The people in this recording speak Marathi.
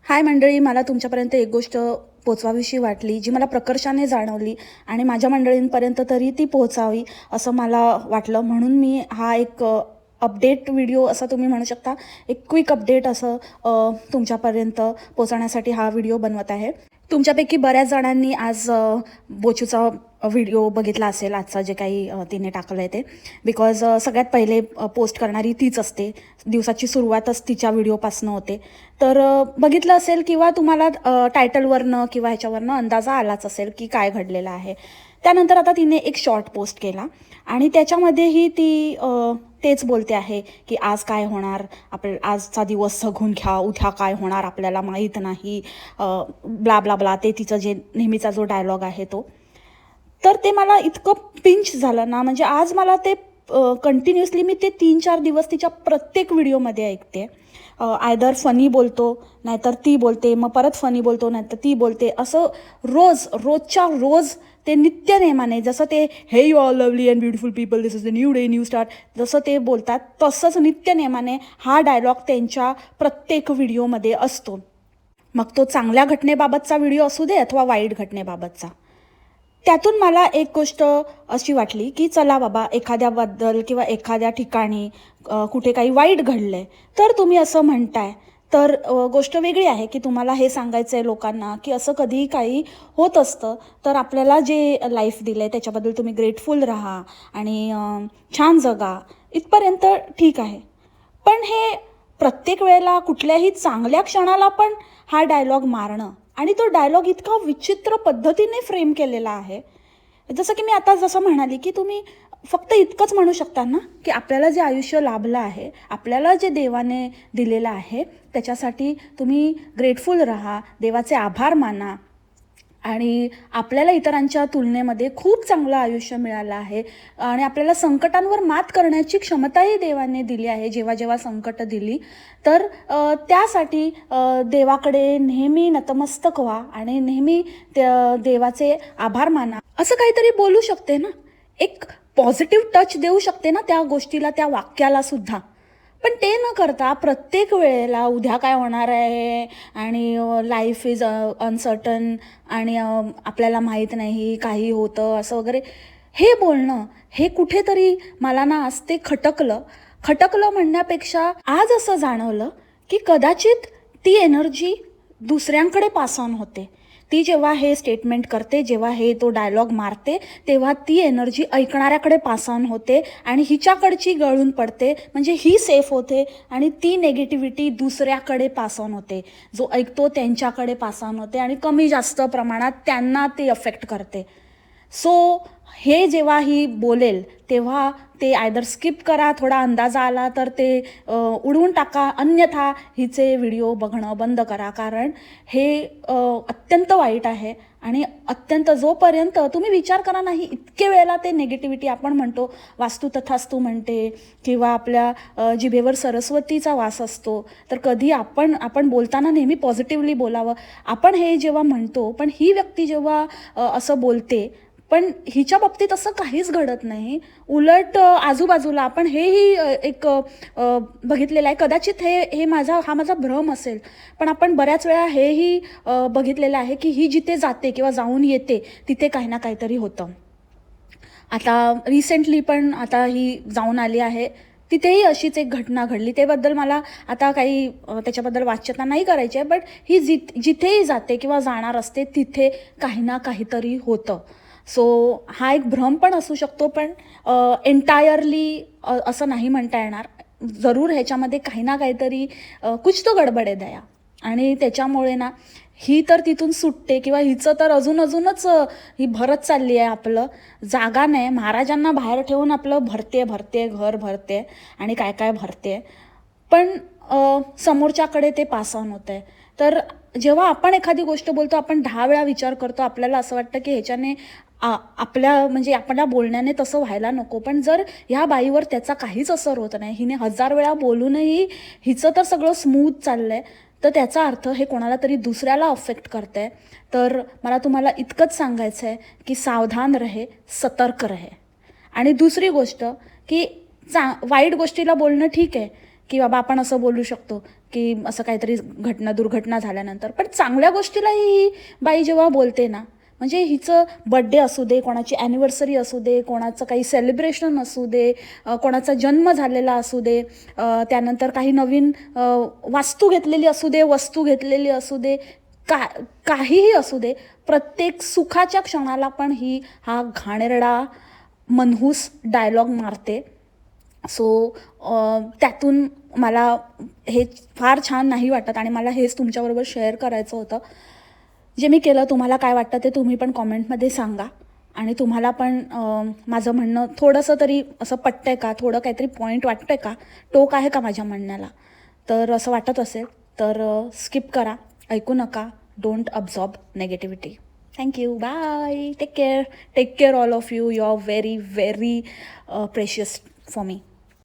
हाय मंडळी, मला तुमच्यापर्यंत एक गोष्ट पोचवावीशी वाटली, जी मला प्रकर्षाने जाणवली आणि माझ्या मंडळींपर्यंत तरी ती पोहोचावी असं मला वाटलं. म्हणून मी हा एक अपडेट व्हिडिओ असं तुम्ही म्हणू शकता, एक क्विक अपडेट असं तुमच्यापर्यंत पोहोचवण्यासाठी हा व्हिडिओ बनवत आहे. तुमच्यापैकी बऱ्याच जणांनी आज बोचूचा व्हिडिओ बघितला असेल, आजचा जे काही तिने टाकलं आहे ते. बिकॉज सगळ्यात पहिले पोस्ट करणारी तीच असते, दिवसाची सुरुवातच तिच्या व्हिडिओपासनं होते. तर बघितलं असेल किंवा तुम्हाला टायटलवरनं किंवा ह्याच्यावरनं अंदाजा आलाच असेल की काय घडलेलं आहे. त्यानंतर आता तिने एक शॉर्ट पोस्ट केला आणि त्याच्यामध्येही ती तेच बोलते आहे की आज काय होणार, आजचा दिवस सगून घ्या, उद्या काय होणार आपल्याला माहीत नाही, ब्ला ब्ला ब्ला, ते तिचं जे नेहमीचा जो डायलॉग आहे तो. तर ते मला इतकं पिंच झालं ना, म्हणजे आज मला ते कंटिन्युअसली मी ते 3-4 दिवस तिच्या प्रत्येक व्हिडिओमध्ये ऐकते. आयदर फनी बोलतो, नाहीतर ती बोलते, मग परत फनी बोलतो, नाहीतर ती बोलते, असं रोजच्या रोज ते नित्यनेमाने, जसं ते हे you all lovely and beautiful people, this is the new day new start, जसं ते बोलतात तसंच नित्यनेमाने हा डायलॉग त्यांच्या प्रत्येक व्हिडिओमध्ये असतो. मग तो चांगल्या घटनेबाबतचा व्हिडिओ असू दे अथवा वाईट घटनेबाबतचा. त्यातून मला एक गोष्ट अशी वाटली की चला बाबा, एखाद्याबद्दल किंवा एखाद्या ठिकाणी कुठे काही वाईट घडलं आहे तर तुम्ही असं म्हणताय, तर गोष्ट वेगळी आहे की तुम्हाला हे सांगायचं आहे लोकांना की असं कधीही काही होत असतं, तर आपल्याला जे लाईफ दिलं आहे त्याच्याबद्दल तुम्ही ग्रेटफुल राहा आणि छान जगा, इथपर्यंत ठीक आहे. पण हे प्रत्येक वेळेला कुठल्याही चांगल्या क्षणाला पण हा डायलॉग मारणं, आणि तो डायलॉग इतका विचित्र पद्धतीने फ्रेम केलेला आहे. जसं की मी आता जसं म्हणाली की तुम्ही फक्त इतकंच म्हणू शकता ना की आपल्याला जे आयुष्य लाभलं आहे, आपल्याला जे देवाने दिलेलं आहे, त्याच्यासाठी तुम्ही ग्रेटफुल राहा, देवाचे आभार माना आणि आपल्याला इतरांच्या तुलनेमध्ये खूप चांगलं आयुष्य मिळालं आहे आणि आपल्याला संकटांवर मात करण्याची क्षमताही देवाने दिली आहे. जेव्हा जेव्हा संकट दिली तर त्यासाठी देवाकडे नेहमी नतमस्तक व्हा आणि नेहमी देवाचे आभार माना, असं काहीतरी बोलू शकते ना, एक पॉझिटिव्ह टच देऊ शकते ना त्या गोष्टीला, त्या वाक्याला सुद्धा. पण ते न करता प्रत्येक वेळेला उद्या काय होणार आहे आणि लाईफ इज अनसर्टन आणि आपल्याला माहीत नाही काही होतं असं वगैरे हे बोलणं, हे कुठेतरी मला ना आज ते खटकलं म्हणण्यापेक्षा आज असं जाणवलं की कदाचित ती एनर्जी दुसऱ्यांकडे पास ऑन होते. ती जेव्हा हे स्टेटमेंट करते, जेव्हा हे तो डायलॉग मारते, तेव्हा ती एनर्जी ऐकणाऱ्याकडे पास ऑन होते आणि हिच्याकडची गळून पडते, म्हणजे ही सेफ होते आणि ती नेगेटिव्हिटी दुसऱ्याकडे पास ऑन होते, जो ऐकतो त्यांच्याकडे पास ऑन होते आणि कमी जास्त प्रमाणात त्यांना ते अफेक्ट करते. सो हे जेव्हा ही बोलेल तेव्हा ते आयदर स्किप करा, थोडा अंदाजा आला तर ते उडवून टाका, अन्यथा हिचे व्हिडिओ बघणं बंद करा, कारण हे अत्यंत वाईट आहे. आणि अत्यंत, जोपर्यंत तुम्ही विचार करा नाही, इतके वेळेला ते नेगेटिव्हिटी आपण म्हणतो, वास्तू तथास्तू म्हणते किंवा आपल्या जिभेवर सरस्वतीचा वास असतो, तर कधी आपण बोलताना नेहमी पॉझिटिव्हली बोलावं. आपण हे जेव्हा म्हणतो, पण ही व्यक्ती जेव्हा असं बोलते, पण हिच्या बाबतीत असं काहीच घडत नाही. उलट आजूबाजूला आपण हेही एक बघितलेलं आहे. कदाचित हा माझा भ्रम असेल, पण आपण बऱ्याच वेळा हेही बघितलेलं आहे की ही जिथे जाते किंवा जाऊन येते तिथे काही ना काहीतरी होतं. आता रिसेंटली पण आता ही जाऊन आली आहे, तिथेही अशीच एक घटना घडली. त्याबद्दल मला आता काही त्याच्याबद्दल वाच्यता नाही करायची आहे, बट ही जिथेही जाते किंवा जाणार असते तिथे काही ना काहीतरी होतं. सो हा एक भ्रम पण असू शकतो, पण एंटायरली असं नाही म्हणता येणार. जरूर ह्याच्यामध्ये काही ना काहीतरी कुछ तो गडबड आहे दया, आणि त्याच्यामुळे ना ही तर तिथून सुटते किंवा हिचं तर अजूनच ही भरत चालली आहे. आपलं जागा नाही, महाराजांना बाहेर ठेवून आपलं भरते घर भरते आणि काय काय भरते, पण समोरच्याकडे ते पास ऑन होतं आहे. तर जेव्हा आपण एखादी गोष्ट बोलतो, आपण 10 वेळा विचार करतो. आपल्याला असं वाटतं की ह्याच्याने आपल्या बोलण्याने तसं व्हायला नको, पण जर ह्या बाईवर त्याचा काहीच असर होत नाही, हिने 1000 वेळा बोलूनही हिचं तर सगळं स्मूथ चाललं आहे, तर त्याचा अर्थ हे कोणाला तरी दुसऱ्याला अफेक्ट करतं आहे. तर मला तुम्हाला इतकंच सांगायचं आहे की सावधान रहे, सतर्क रहे. आणि दुसरी गोष्ट की वाईट गोष्टीला बोलणं ठीक आहे, की बाबा आपण असं बोलू शकतो की असं काहीतरी दुर्घटना झाल्यानंतर. पण चांगल्या गोष्टीलाही ही बाई जेव्हा बोलते ना, म्हणजे हिचं बड्डे असू दे, कोणाची ॲनिव्हर्सरी असू दे, कोणाचं काही सेलिब्रेशन असू दे, कोणाचा जन्म झालेला असू दे, त्यानंतर काही नवीन वास्तू घेतलेली असू दे, वस्तू घेतलेली असू दे, काहीही असू दे, प्रत्येक सुखाच्या क्षणाला पण हा घाणेरडा मनहूस डायलॉग मारते. सो त्यातून मला हे फार छान नाही वाटत आणि मला हेच तुमच्याबरोबर शेअर करायचं होतं. जे मी केलं, तुम्हाला काय वाटतं ते तुम्ही पण कॉमेंटमध्ये सांगा. आणि तुम्हाला पण माझं म्हणणं थोडंसं तरी असं पटतंय का, थोडं काहीतरी पॉईंट वाटतंय का, टोक आहे का माझ्या म्हणण्याला. तर असं वाटत असेल तर स्किप करा, ऐकू नका. Don't absorb negativity. Thank you. Bye. Take care all of you. You are very very precious for me.